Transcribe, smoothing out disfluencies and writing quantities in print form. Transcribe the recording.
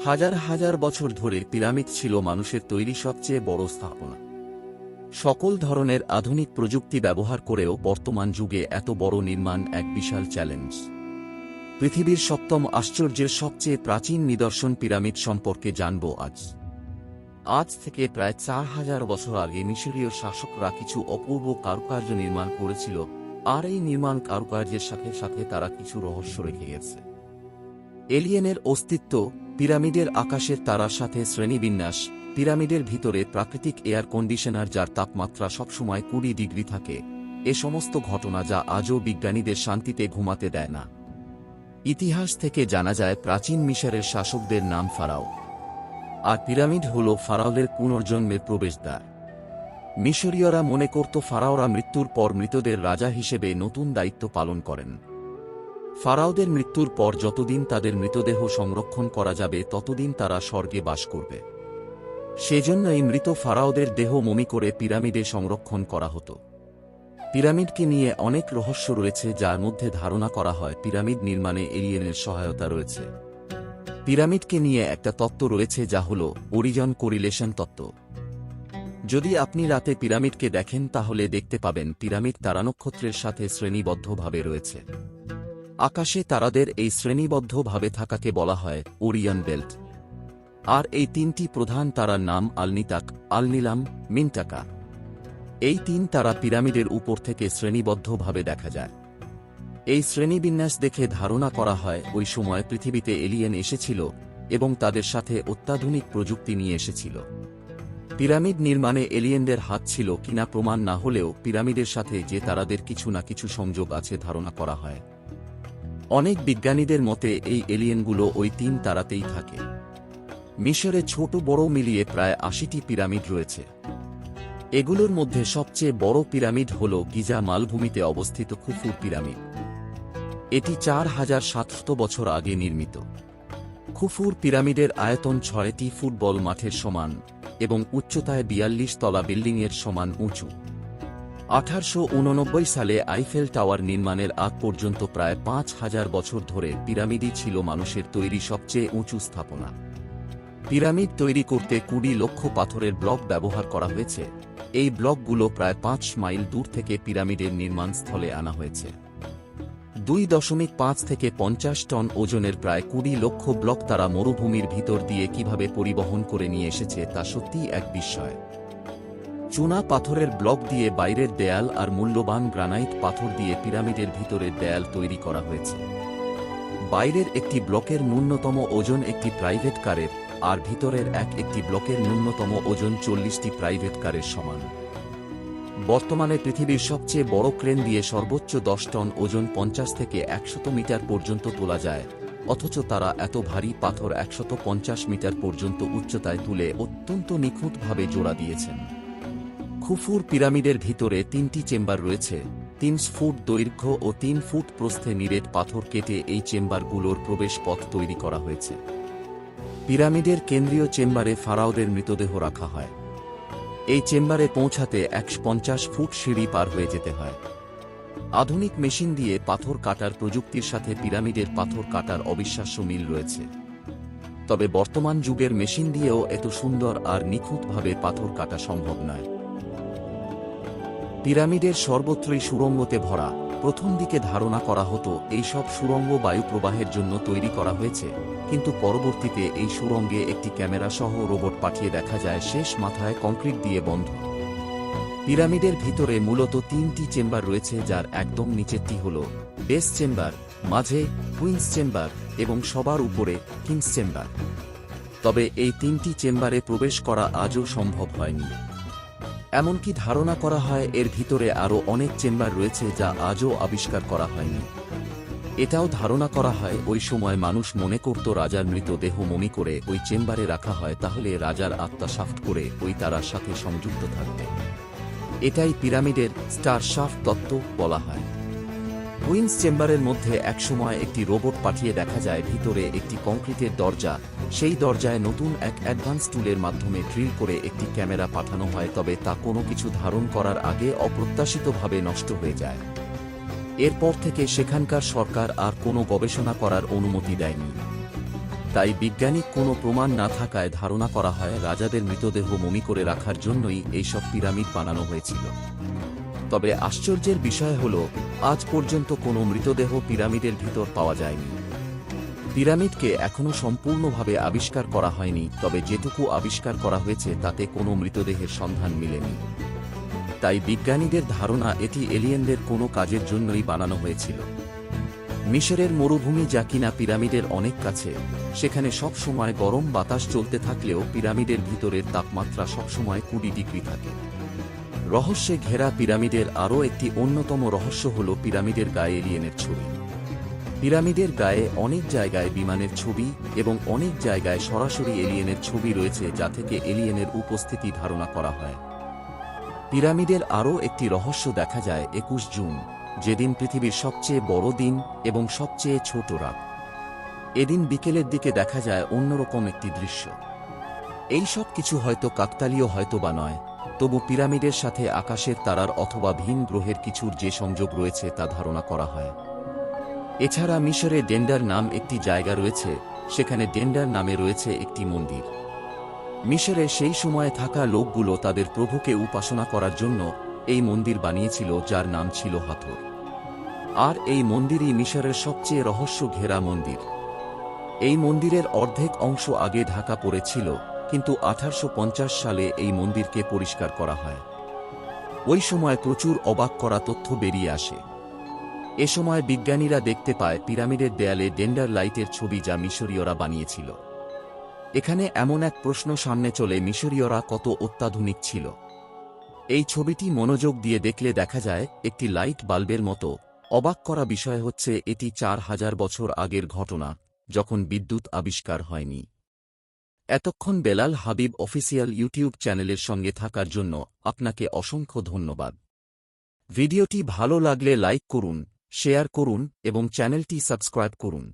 হাজার হাজার বছর ধরে পিরামিড ছিল মানুষের তৈরি সবচেয়ে বড় স্থাপনা। সকল ধরনের আধুনিক প্রযুক্তি ব্যবহার করেও বর্তমান যুগে এত বড় নির্মাণ এক বিশাল চ্যালেঞ্জ। পৃথিবীর সপ্তম আশ্চর্যের সবচেয়ে প্রাচীন নিদর্শন পিরামিড সম্পর্কে জানব আজ থেকে প্রায় ৪,০০০ বছর আগে মিশরীয় শাসকরা কিছু অপূর্ব কারুকার্য নির্মাণ করেছিল, আর এই নির্মাণ কারুকার্যের সাথে সাথে তারা কিছু রহস্য রেখে গেছে। এলিয়েনের অস্তিত্ব, পিরামিডের আকাশের তারার সাথে শ্রেণীবিন্যাস, পিরামিডের ভিতরে প্রাকৃতিক এয়ার কন্ডিশনার যার তাপমাত্রা সবসময় ২০ ডিগ্রি থাকে, এ সমস্ত ঘটনা যা আজও বিজ্ঞানীদের শান্তিতে ঘুমাতে দেয় না। ইতিহাস থেকে জানা যায় প্রাচীন মিশরের শাসকদের নাম ফারাও, আর পিরামিড হল ফারাওদের পুনর্জন্মের প্রবেশদ্বার। মিশরীয়রা মনে করত ফারাওরা মৃত্যুর পর মৃতদের রাজা হিসেবে নতুন দায়িত্ব পালন করেন। ফারাওদের মৃত্যুর পর যতদিন তাদের মৃতদেহ সংরক্ষণ করা যাবে ততদিন তারা স্বর্গে বাস করবে। সেজন্য এই মৃত ফারাওদের দেহ মমি করে পিরামিডে সংরক্ষণ করা হতো। পিরামিডকে নিয়ে অনেক রহস্য রয়েছে, যার মধ্যে ধারণা করা হয় পিরামিড নির্মাণে এলিয়েনের সহায়তা রয়েছে। পিরামিডকে নিয়ে একটা তত্ত্ব রয়েছে যা হল অরিজন কোরিলেশন তত্ত্ব। যদি আপনি রাতে পিরামিডকে দেখেন তাহলে দেখতে পাবেন পিরামিড তারানক্ষত্রের সাথে শ্রেণীবদ্ধভাবে রয়েছে। আকাশে তারাদের এই শ্রেণীবদ্ধভাবে থাকাকে বলা হয় ওরিয়ন বেল্ট। আর এই তিনটি প্রধান তারার নাম আলনিতাক, আলনিলাম, মিনটাকা। এই তিন তারা পিরামিডের উপর থেকে শ্রেণীবদ্ধভাবে দেখা যায়। এই শ্রেণীবিন্যাস দেখে ধারণা করা হয় ওই সময় পৃথিবীতে এলিয়েন এসেছিল এবং তাদের সাথে অত্যাধুনিক প্রযুক্তি নিয়ে এসেছিল। পিরামিড নির্মাণে এলিয়েনদের হাত ছিল কিনা প্রমাণ না হলেও পিরামিডের সাথে যে তারাদের কিছু না কিছু সংযোগ আছে ধারণা করা হয়। অনেক বিজ্ঞানীদের মতে এই এলিয়েনগুলো ওই তিন তারাতেই থাকে। মিশরে ছোট বড় মিলিয়ে প্রায় ৮০টি পিরামিড রয়েছে। এগুলোর মধ্যে সবচেয়ে বড় পিরামিড হল গিজা মালভূমিতে অবস্থিত খুফু পিরামিড। এটি ৪,৭০০ বছর আগে নির্মিত। খুফুর পিরামিডের আয়তন ৬টি ফুটবল মাঠের সমান এবং উচ্চতায় ৪২ তলা বিল্ডিংয়ের সমান উঁচু। ১৮৮৯ সালে আইফেল টাওয়ার নির্মাণের আগ পর্যন্ত প্রায় ৫,০০০ বছর ধরে পিরামিডই ছিল মানুষের তৈরি সবচেয়ে উঁচু স্থাপনা। পিরামিড তৈরি করতে ২০ লক্ষ পাথরের ব্লক ব্যবহার করা হয়েছে। এই ব্লকগুলো প্রায় ৫ মাইল দূর থেকে পিরামিডের নির্মাণস্থলে আনা হয়েছে। ২.৫ থেকে ৫০ টন ওজনের প্রায় ২০ লক্ষ ব্লক তারা মরুভূমির ভিতর দিয়ে কিভাবে পরিবহন করে নিয়ে এসেছে তা সত্যিই এক বিস্ময়। চুনা পাথরের ব্লক দিয়ে বাইরের দেয়াল আর মূল্যবান গ্রানাইট পাথর দিয়ে পিরামিডের ভিতরের দেয়াল তৈরি করা হয়েছে। বাইরের একটি ব্লকের ন্যূনতম ওজন একটি প্রাইভেট কারের, আর ভিতরের একটি ব্লকের ন্যূনতম ওজন ৪০টি প্রাইভেট কারের সমান। বর্তমানে পৃথিবীর সবচেয়ে বড় ক্রেন দিয়ে সর্বোচ্চ ১০ টন ওজন ৫০ থেকে ১০০ মিটার পর্যন্ত তোলা যায়, অথচ তারা এত ভারী পাথর ১৫০ মিটার পর্যন্ত উচ্চতায় তুলে অত্যন্ত নিখুঁতভাবে জোড়া দিয়েছেন। খুফুর পিরামিডের ভিতরে ৩টি চেম্বার রয়েছে। ৩ ফুট দৈর্ঘ্য ও ৩ ফুট প্রস্থে নিরেট পাথর কেটে এই চেম্বারগুলোর প্রবেশ পথ তৈরি করা হয়েছে। পিরামিডের কেন্দ্রীয় চেম্বারে ফারাওদের মৃতদেহ রাখা হয়। এই চেম্বারে পৌঁছাতে ১৫০ ফুট সিঁড়ি পার হয়ে যেতে হয়। আধুনিক মেশিন দিয়ে পাথর কাটার প্রযুক্তির সাথে পিরামিডের পাথর কাটার অবিশ্বাস্য মিল রয়েছে। তবে বর্তমান যুগের মেশিন দিয়েও এত সুন্দর আর নিখুঁতভাবে পাথর কাটা সম্ভব নয়। পিরামিডের সর্বত্রই সুড়ঙ্গতে ভরা। প্রথম দিকে ধারণা করা হতো এই সব সুড়ঙ্গ বায়ু প্রবাহের জন্য তৈরি করা হয়েছে, কিন্তু পরবর্তীতে এই সুড়ঙ্গে একটি ক্যামেরা সহ রোবট পাঠিয়ে দেখা যায় শেষ মাথায় কংক্রিট দিয়ে বন্ধ। পিরামিডের ভিতরে মূলত ৩টি চেম্বার রয়েছে, যার একদম নিচেরটি হল বেস চেম্বার, মাঝে কুইন্স চেম্বার এবং সবার উপরে কিংস চেম্বার। তবে এই ৩টি চেম্বারে প্রবেশ করা আজও সম্ভব হয়নি। এমনকি ধারণা করা হয় এর ভিতরে আরও অনেক চেম্বার রয়েছে যা আজও আবিষ্কার করা হয়নি। এটাও ধারণা করা হয় ওই সময় মানুষ মনে করত রাজার মৃতদেহ মমি করে ওই চেম্বারে রাখা হয়, তাহলে রাজার আত্মা শাফট করে ওই তারার সাথে সংযুক্ত থাকবে। এটাই পিরামিডের স্টার শাফট তত্ত্ব বলা হয়। কুইন্স চেম্বারের মধ্যে একসময় একটি রোবট পাঠিয়ে দেখা যায় ভিতরে একটি কংক্রিটের দরজা। সেই দরজায় নতুন এক অ্যাডভান্স টুলের মাধ্যমে ড্রিল করে একটি ক্যামেরা পাঠানো হয়, তবে তা কোনো কিছু ধারণ করার আগে অপ্রত্যাশিতভাবে নষ্ট হয়ে যায়। এরপর থেকে সেখানকার সরকার আর কোনো গবেষণা করার অনুমতি দেয়নি। তাই বৈজ্ঞানিক কোনো প্রমাণ না থাকায় ধারণা করা হয় রাজাদের মৃতদেহ মমি করে রাখার জন্যই এইসব পিরামিড বানানো হয়েছিল। তবে আশ্চর্যের বিষয় হল, আজ পর্যন্ত কোনো মৃতদেহ পিরামিডের ভিতর পাওয়া যায়নি। পিরামিডকে এখনও সম্পূর্ণভাবে আবিষ্কার করা হয়নি, তবে যেটুকু আবিষ্কার করা হয়েছে তাতে কোনো মৃতদেহের সন্ধান মেলেনি। তাই বিজ্ঞানীদের ধারণা এটি এলিয়েনদের কোনো কাজের জন্যই বানানো হয়েছিল। মিশরের মরুভূমি, যা কিনা পিরামিডের অনেক কাছে, সেখানে সব সময় গরম বাতাস চলতে থাকলেও পিরামিডের ভিতরের তাপমাত্রা সবসময় 20 ডিগ্রি থাকে। রহস্যে ঘেরা পিরামিডের আরও একটি অন্যতম রহস্য হল পিরামিডের গায়ে এলিয়েনের ছবি। পিরামিডের গায়ে অনেক জায়গায় বিমানের ছবি এবং অনেক জায়গায় সরাসরি এলিয়েনের ছবি রয়েছে, যা থেকে এলিয়েনের উপস্থিতি ধারণা করা হয়। পিরামিডের আরও একটি রহস্য দেখা যায় 21 জুন, যেদিন পৃথিবীর সবচেয়ে বড় দিন এবং সবচেয়ে ছোট রাত। এদিন বিকেলের দিকে দেখা যায় অন্যরকম একটি দৃশ্য। এই সব কিছু হয়তো কাকতালীয়, হয়তো বা নয়, তবু পিরামিডের সাথে আকাশের তারার অথবা ভিন গ্রহের কিছুর যে সংযোগ রয়েছে তা ধারণা করা হয়। এছাড়া মিশরে ডেন্ডার নাম একটি জায়গা রয়েছে, সেখানে ডেন্ডার নামে রয়েছে একটি মন্দির। মিশরে সেই সময়ে থাকা লোকগুলো তাদের প্রভুকে উপাসনা করার জন্য এই মন্দির বানিয়েছিল, যার নাম ছিল হাথর। আর এই মন্দিরই মিশরের সবচেয়ে রহস্য ঘেরা মন্দির। এই মন্দিরের অর্ধেক অংশ আগে ঢাকা পড়েছিল, কিন্তু 1850 সালে এই মন্দিরকে পরিষ্কার করা হয়। ওই সময় প্রচুর অবাক করা তথ্য বেরিয়ে আসে। এ সময় বিজ্ঞানীরা দেখতে পায় পিরামিডের দেয়ালে ডেন্ডার লাইটের ছবি, যা মিশরীয়রা বানিয়েছিল। এখানে এমন এক প্রশ্ন সামনে চলে, মিশরীয়রা কত অত্যাধুনিক ছিল। এই ছবিটি মনোযোগ দিয়ে দেখলে দেখা যায় একটি লাইট বাল্বের মতো। অবাক করা বিষয় হচ্ছে, এটি 4000 বছর আগের ঘটনা, যখন বিদ্যুৎ আবিষ্কার হয়নি। এতক্ষণ বেলাল হাবিব অফিসিয়াল ইউটিউব চ্যানেলের সঙ্গে থাকার জন্য আপনাকে অসংখ্য ধন্যবাদ। ভিডিওটি ভালো লাগলে লাইক করুন, শেয়ার করুন এবং চ্যানেলটি সাবস্ক্রাইব করুন।